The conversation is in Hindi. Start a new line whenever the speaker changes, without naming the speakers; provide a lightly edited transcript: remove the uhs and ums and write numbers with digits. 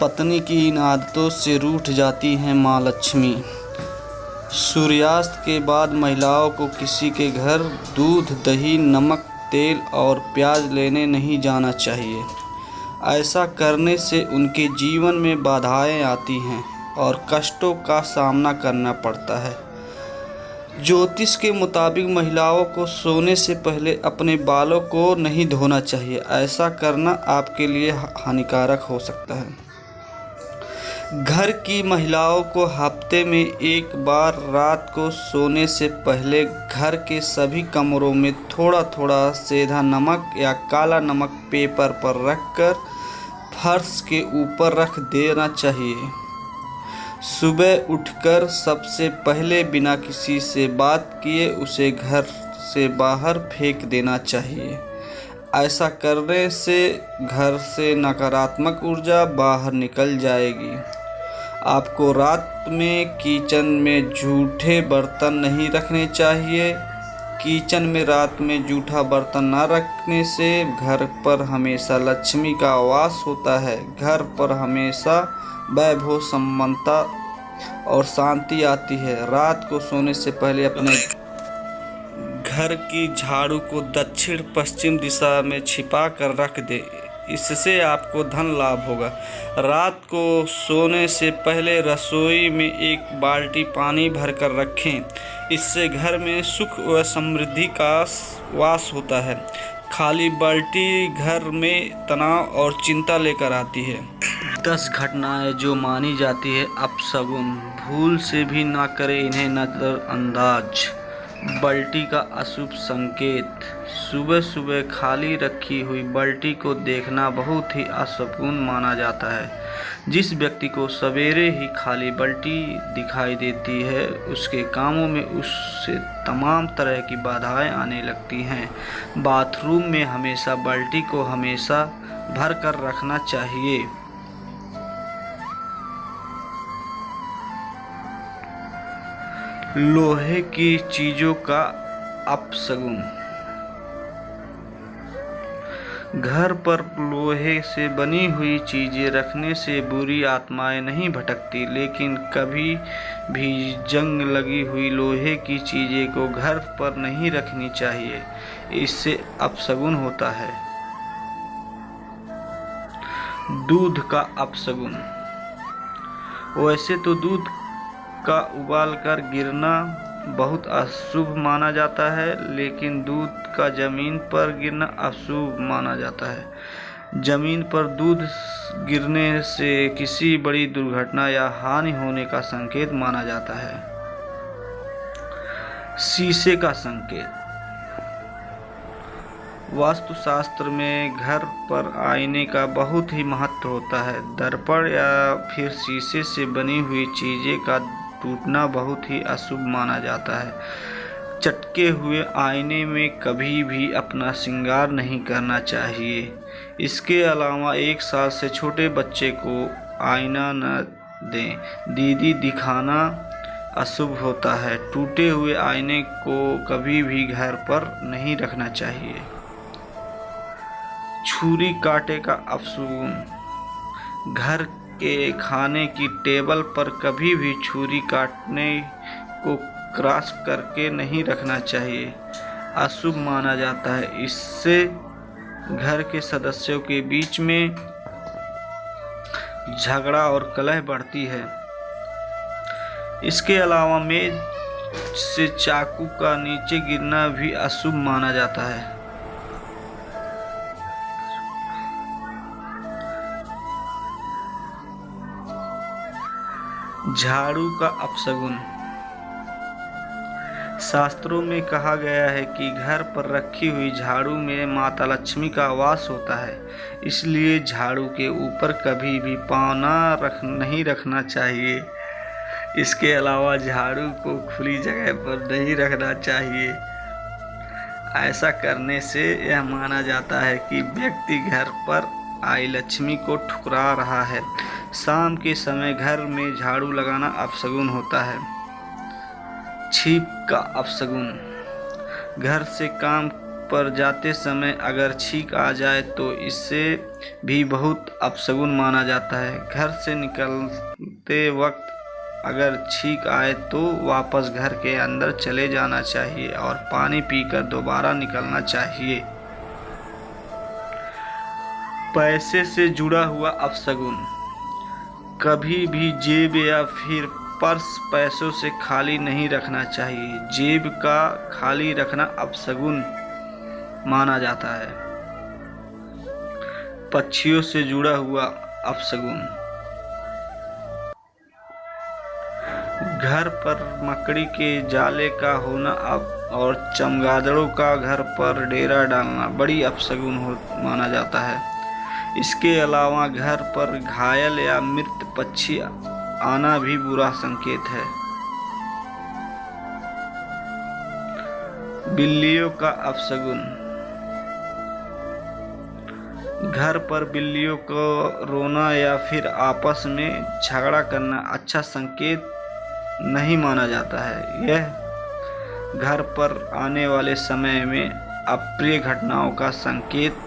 पत्नी की इन आदतों से रूठ जाती हैं माँ लक्ष्मी। सूर्यास्त के बाद महिलाओं को किसी के घर दूध, दही, नमक, तेल और प्याज लेने नहीं जाना चाहिए। ऐसा करने से उनके जीवन में बाधाएं आती हैं और कष्टों का सामना करना पड़ता है। ज्योतिष के मुताबिक महिलाओं को सोने से पहले अपने बालों को नहीं धोना चाहिए। ऐसा करना आपके लिए हानिकारक हो सकता है। घर की महिलाओं को हफ्ते में एक बार रात को सोने से पहले घर के सभी कमरों में थोड़ा थोड़ा सेंधा नमक या काला नमक पेपर पर रखकर फर्श के ऊपर रख देना चाहिए। सुबह उठकर सबसे पहले बिना किसी से बात किए उसे घर से बाहर फेंक देना चाहिए। ऐसा करने से घर से नकारात्मक ऊर्जा बाहर निकल जाएगी। आपको रात में किचन में जूठे बर्तन नहीं रखने चाहिए। किचन में रात में जूठा बर्तन न रखने से घर पर हमेशा लक्ष्मी का वास होता है। घर पर हमेशा वैभव, सम्मानता और शांति आती है। रात को सोने से पहले अपने घर की झाड़ू को दक्षिण पश्चिम दिशा में छिपा कर रख दें। इससे आपको धन लाभ होगा। रात को सोने से पहले रसोई में एक बाल्टी पानी भरकर रखें। इससे घर में सुख व समृद्धि का वास होता है। खाली बाल्टी घर में तनाव और चिंता लेकर आती है। 10 घटनाएं जो मानी जाती है अपशगुन। भूल से भी ना करें इन्हें नजरअंदाज। बाल्टी का अशुभ संकेत। सुबह सुबह खाली रखी हुई बाल्टी को देखना बहुत ही अशुभ माना जाता है। जिस व्यक्ति को सवेरे ही खाली बाल्टी दिखाई देती है उसके कामों में उससे तमाम तरह की बाधाएं आने लगती हैं। बाथरूम में हमेशा बाल्टी को हमेशा भर कर रखना चाहिए। लोहे की चीजों का अपशगुन। घर पर लोहे से बनी हुई चीजें रखने से बुरी आत्माएं नहीं भटकती, लेकिन कभी भी जंग लगी हुई लोहे की चीजें को घर पर नहीं रखनी चाहिए। इससे अपशगुन होता है। दूध का अपशगुन। वैसे तो दूध का उबाल कर गिरना बहुत अशुभ माना जाता है, लेकिन दूध का जमीन पर गिरना अशुभ माना जाता है। जमीन पर दूध गिरने से किसी बड़ी दुर्घटना या हानि होने का संकेत माना जाता है। शीशे का संकेत। वास्तुशास्त्र में घर पर आईने का बहुत ही महत्व होता है। दर्पण या फिर शीशे से बनी हुई चीजें का टूटना बहुत ही अशुभ माना जाता है। चटके हुए आईने में कभी भी अपना श्रृंगार नहीं करना चाहिए। इसके अलावा 1 साल से छोटे बच्चे को आईना न दें। दीदी दिखाना अशुभ होता है। टूटे हुए आईने को कभी भी घर पर नहीं रखना चाहिए। छुरी कांटे का अपशगुन। घर के खाने की टेबल पर कभी भी छुरी काटने को क्रॉस करके नहीं रखना चाहिए। अशुभ माना जाता है। इससे घर के सदस्यों के बीच में झगड़ा और कलह बढ़ती है। इसके अलावा मेज से चाकू का नीचे गिरना भी अशुभ माना जाता है। झाड़ू का अपशगुन। शास्त्रों में कहा गया है कि घर पर रखी हुई झाड़ू में माता लक्ष्मी का वास होता है। इसलिए झाड़ू के ऊपर कभी भी पाँव नहीं रखना चाहिए। इसके अलावा झाड़ू को खुली जगह पर नहीं रखना चाहिए। ऐसा करने से यह माना जाता है कि व्यक्ति घर पर आई लक्ष्मी को ठुकरा रहा है। शाम के समय घर में झाड़ू लगाना अपशगुन होता है। छींक का अपशगुन। घर से काम पर जाते समय अगर छींक आ जाए तो इससे भी बहुत अपशगुन माना जाता है। घर से निकलते वक्त अगर छींक आए तो वापस घर के अंदर चले जाना चाहिए और पानी पीकर दोबारा निकलना चाहिए। पैसे से जुड़ा हुआ अपशगुन। कभी भी जेब या फिर पर्स पैसों से खाली नहीं रखना चाहिए। जेब का खाली रखना अपशगुन माना जाता है। पक्षियों से जुड़ा हुआ अपशगुन। घर पर मकड़ी के जाले का होना और चमगादड़ों का घर पर डेरा डालना बड़ी अपशगुन माना जाता है। इसके अलावा घर पर घायल या मृत पक्षी आना भी बुरा संकेत है। बिल्लियों का अपशगुन। घर पर बिल्लियों को रोना या फिर आपस में झगड़ा करना अच्छा संकेत नहीं माना जाता है। यह घर पर आने वाले समय में अप्रिय घटनाओं का संकेत